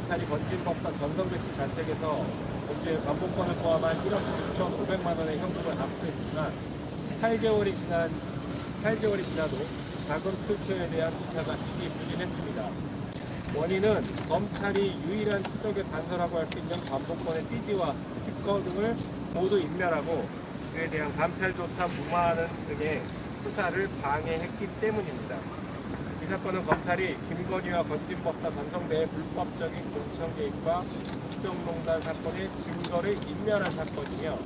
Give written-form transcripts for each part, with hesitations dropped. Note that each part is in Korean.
검찰이 건진법사 전성백 씨 잔택에서 현재 반복권을 포함한 1억 6,500만 원의 현금을 압수했지만 8개월이 지나도 자금 출처에 대한 수사가 지지부진했습니다. 원인은 검찰이 유일한 추적의 단서라고 할 수 있는 반복권의 띠지와 특거 등을 모두 인멸하고 그에 대한 감찰조차 무마하는 등의 수사를 방해했기 때문입니다. 이 사건은 검찰이 김건희와 건진법사 전성배의 불법적인 공천 개입과 국정농단 사건의 증거를 인멸한 사건이며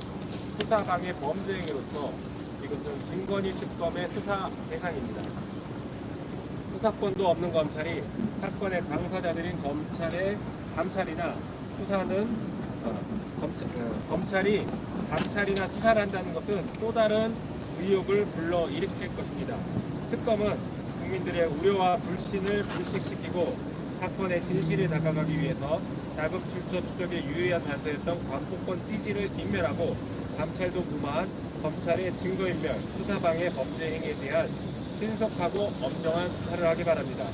수사 방해 범죄 행위로서 이것은 김건희 특검의 수사 대상입니다. 수사권도 없는 검찰이 사건의 당사자들인 검찰의 감찰이나 수사는 검찰이 감찰이나 수사를 한다는 것은 또 다른 의혹을 불러일으킬 것입니다. 특검은 국민들의 우려와 불신을 불식시키고 사건의 진실에 다가가기 위해서 자금 출처 추적에 유의한 단서였던 관복권 띠지를 인멸하고 감찰도 무마한 검찰의 증거인멸, 수사방해 범죄 행위에 대한 신속하고 엄정한 수사를 하기 바랍니다.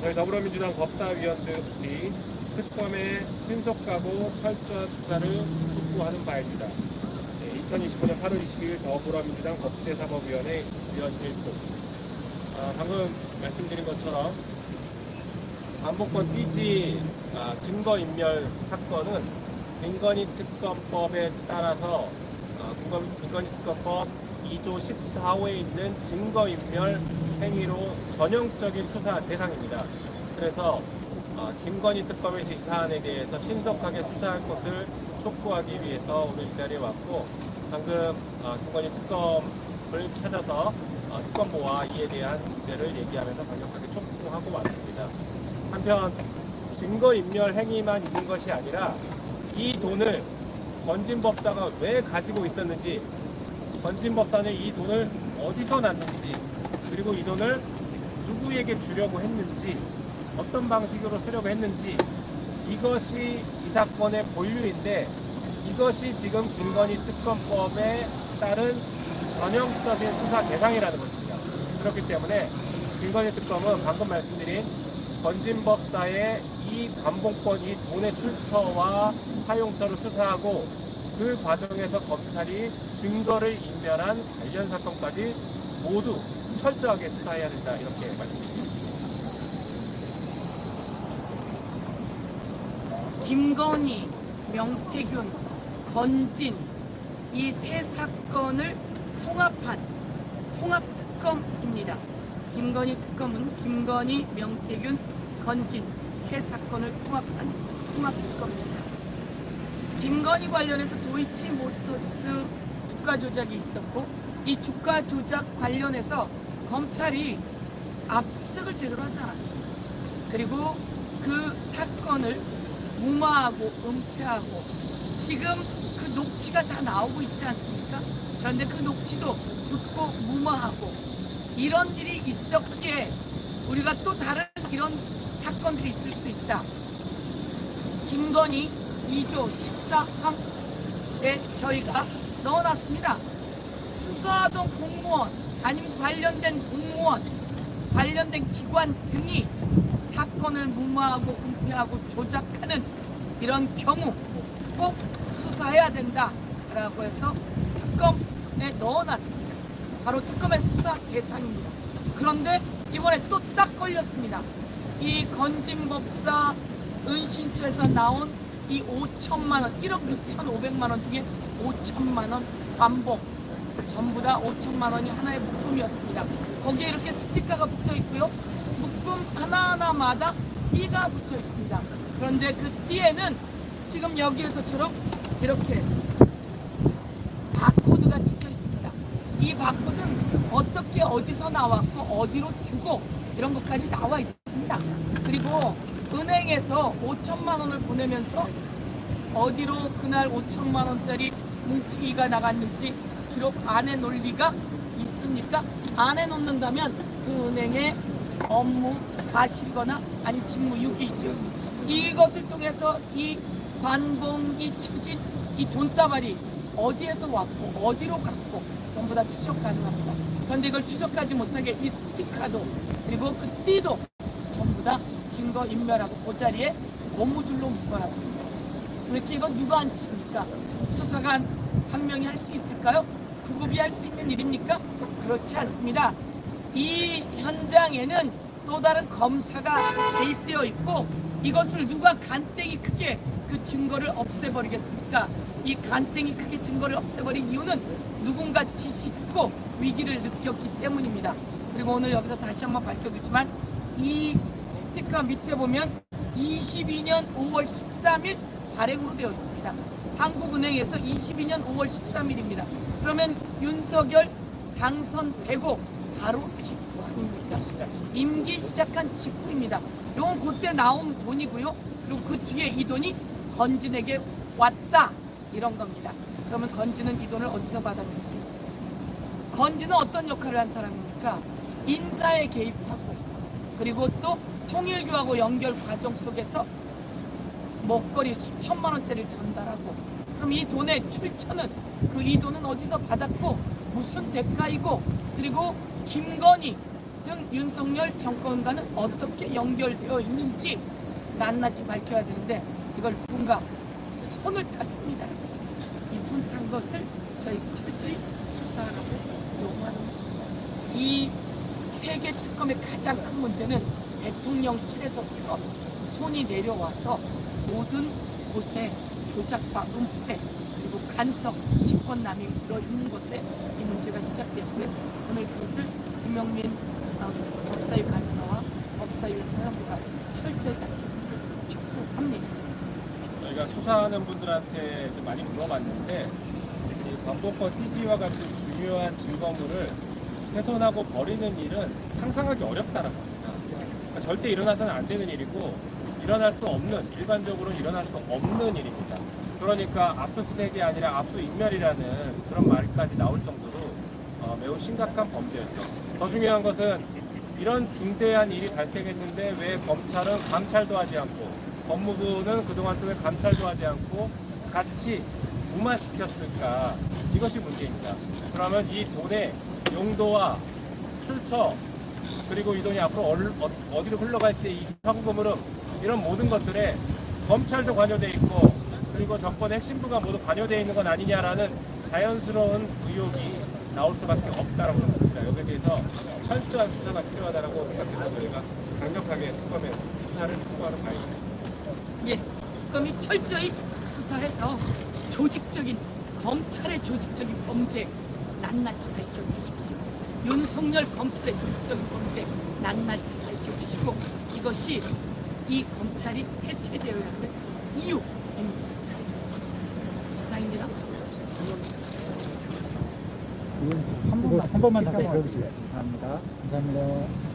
저희 더불어민주당 법사위원들이 특검의 신속하고 철저한 수사를 촉구하는 바입니다. 2025년 8월 22일 더불어민주당 법제사법위원회 위원실표. 방금 말씀드린 것처럼 반복권 띠지 증거인멸 사건은 김건희 특검법에 따라서 김건희 특검법 2조 14호에 있는 증거인멸 행위로 전형적인 수사 대상입니다. 그래서 김건희 특검의 이 사안에 대해서 신속하게 수사할 것을 촉구하기 위해서 오늘 이 자리에 왔고, 방금 김건희 특검을 찾아서 특검보와 이에 대한 문제를 얘기하면서 강력하게 촉구하고 왔습니다. 한편 증거인멸 행위만 있는 것이 아니라 이 돈을 건진법사가 왜 가지고 있었는지, 건진법사는 이 돈을 어디서 났는지, 그리고 이 돈을 누구에게 주려고 했는지, 어떤 방식으로 쓰려고 했는지, 이것이 이 사건의 본류인데, 이것이 지금 김건희 특검법에 따른 전형적인 수사 대상이라는 것입니다. 그렇기 때문에 김건희 특검은 방금 말씀드린 건진법사의 이 반복권, 이 돈의 출처와 사용처를 수사하고 그 과정에서 검찰이 증거를 인멸한 관련 사건까지 모두 철저하게 수사해야 된다, 이렇게 말씀드립니다. 김건희, 명태균, 건진 이 세 사건을 통합한 통합특검입니다. 김건희 특검은 김건희, 명태균, 건진 세 사건을 통합한 통합특검입니다. 김건희 관련해서 도이치모터스 주가 조작이 있었고, 이 주가 조작 관련해서 검찰이 압수수색을 제대로 하지 않았습니다. 그리고 그 사건을 무마하고 은폐하고 지금 그 녹취가 다 나오고 있지 않습니까? 그런데 그 녹취도 듣고 무마하고 이런 일이 있었기에 우리가 또 다른 이런 사건들이 있을 수 있다. 김건희 2조 14항에 저희가 넣어놨습니다. 수사하던 공무원 아니면 관련된 공무원, 관련된 기관 등이 사건을 무마하고 은폐하고 조작하는 이런 경우 꼭 수사해야 된다라고 해서 특검에 넣어놨습니다. 바로 특검의 수사 대상입니다. 그런데 이번에 또 딱 걸렸습니다. 이 건진법사 은신처에서 나온 이 5천만 원, 1억 6,500만 원 중에 5천만 원 반복, 전부 다 5천만 원이 하나의 묶음이었습니다. 거기에 이렇게 스티커가 붙어 있고요. 묶음 하나하나마다 띠가 붙어 있습니다. 그런데 그 띠에는 지금 여기에서처럼 이렇게 바코드가 찍혀 있습니다. 이 바코드는 어떻게 어디서 나왔고 어디로 주고 이런 것까지 나와 있습니다. 그리고 은행에서 5천만 원을 보내면서 어디로 그날 5천만 원짜리 뭉티기가 나갔는지 기록 안에 놓을 리가 있습니까? 안에 놓는다면 그 은행의 업무 과실이거나 아니 직무유기이죠. 이것을 통해서 이 관봉이 쳐진 이 돈다발이 어디에서 왔고 어디로 갔고 전부 다 추적 가능합니다. 그런데 이걸 추적하지 못하게 이 스티커도 그리고 그 띠도 전부 다 지금 증거 인멸하고 그 자리에 고무줄로 묶어놨습니다. 도대체 이건 누가 앉습니까? 수사관 한 명이 할 수 있을까요? 구급이 할 수 있는 일입니까? 그렇지 않습니다. 이 현장에는 또 다른 검사가 개입되어 있고 이것을 누가 간땡이 크게 그 증거를 없애버리겠습니까? 이 간땡이 크게 증거를 없애버린 이유는 누군가 지식고 위기를 느꼈기 때문입니다. 그리고 오늘 여기서 다시 한번 밝혀두지만 이 스티커 밑에 보면 22년 5월 13일 발행으로 되어 있습니다. 한국은행에서 22년 5월 13일입니다. 그러면 윤석열 당선되고 바로 직후 아닙니까? 임기 시작한 직후입니다. 이건 그때 나온 돈이고요. 그리고 그 뒤에 이 돈이 건진에게 왔다 이런 겁니다. 그러면 건진은 이 돈을 어디서 받았는지, 건진은 어떤 역할을 한 사람입니까? 인사에 개입하고 그리고 또 통일교하고 연결 과정 속에서 먹거리 수천만 원짜리를 전달하고, 그럼 이 돈의 출처는 이 돈은 어디서 받았고 무슨 대가이고, 그리고 김건희 등 윤석열 정권과는 어떻게 연결되어 있는지 낱낱이 밝혀야 되는데 이걸 누군가 손을 탔습니다. 이 손 탄 것을 저희 철저히 수사하라고 요구하는 것입니다. 이 세계 특검의 가장 큰 문제는 대통령실에서부터 손이 내려와서 모든 곳에 조작과 은폐 그리고 간섭, 직권남용이 들어있는 곳에 이 문제가 시작되었고요. 오늘 그것을 김영민 법사위 간사와 법사위 사령부가 철저히 밝힌 것을 촉구합니다. 저희가 수사하는 분들한테 좀 많이 물어봤는데 이 광복권 TV와 같은 중요한 증거물을 훼손하고 버리는 일은 상상하기 어렵다는 겁니다. 그러니까 절대 일어나서는 안 되는 일이고 일어날 수 없는, 일반적으로 일어날 수 없는 일입니다. 그러니까 압수수색이 아니라 압수인멸이라는 그런 말까지 나올 정도로 매우 심각한 범죄였죠. 더 중요한 것은 이런 중대한 일이 발생했는데 왜 검찰은 감찰도 하지 않고 법무부는 그동안 또 왜 감찰도 하지 않고 같이 무마시켰을까? 이것이 문제입니다. 그러면 이 돈의 용도와 출처 그리고 이 돈이 앞으로 어디로 흘러갈지 이 현금 흐름 이런 모든 것들에 검찰도 관여돼 있고 그리고 정권의 핵심부가 모두 관여되어 있는 건 아니냐라는 자연스러운 의혹이 나올 수밖에 없다라고 생각합니다. 여기에 대해서 철저한 수사가 필요하다라고 생각해서 저희가 강력하게 특검의 수사를 촉구하는 바입니다. 예, 특검이 철저히 수사해서 조직적인 검찰의 조직적인 범죄 낱낱이 밝혀주십시오. 윤석열 검찰의 조직적인 범죄 낱낱이 밝혀주시고 이것이 이 검찰이 해체되어야 하는 이유입니다. 이상입니다. 한 번만 답변해 주세요. 감사합니다. 감사합니다.